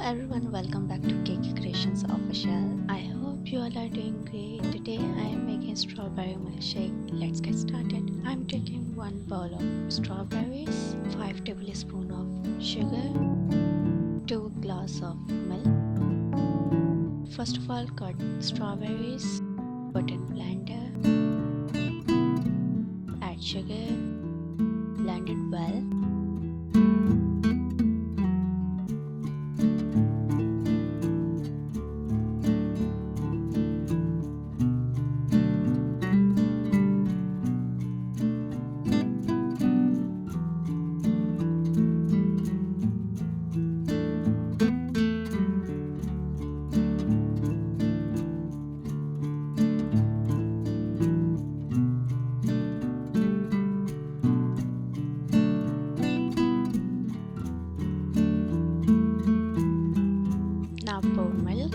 everyone, welcome back to Cake Creations Official. I hope you all are doing great. Today I am making strawberry milkshake. Let's get started. I'm taking 1 bowl of strawberries, 5 tablespoons of sugar, 2 glasses of milk. First of all, cut strawberries, put in blender, add sugar, blend it well. Now pour milk.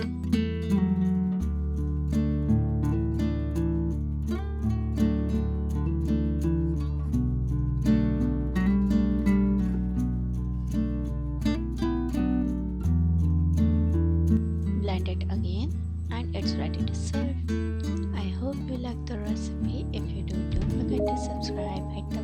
Blend it again and it's ready to serve. I hope you like the recipe. If you do, don't forget to subscribe, hit the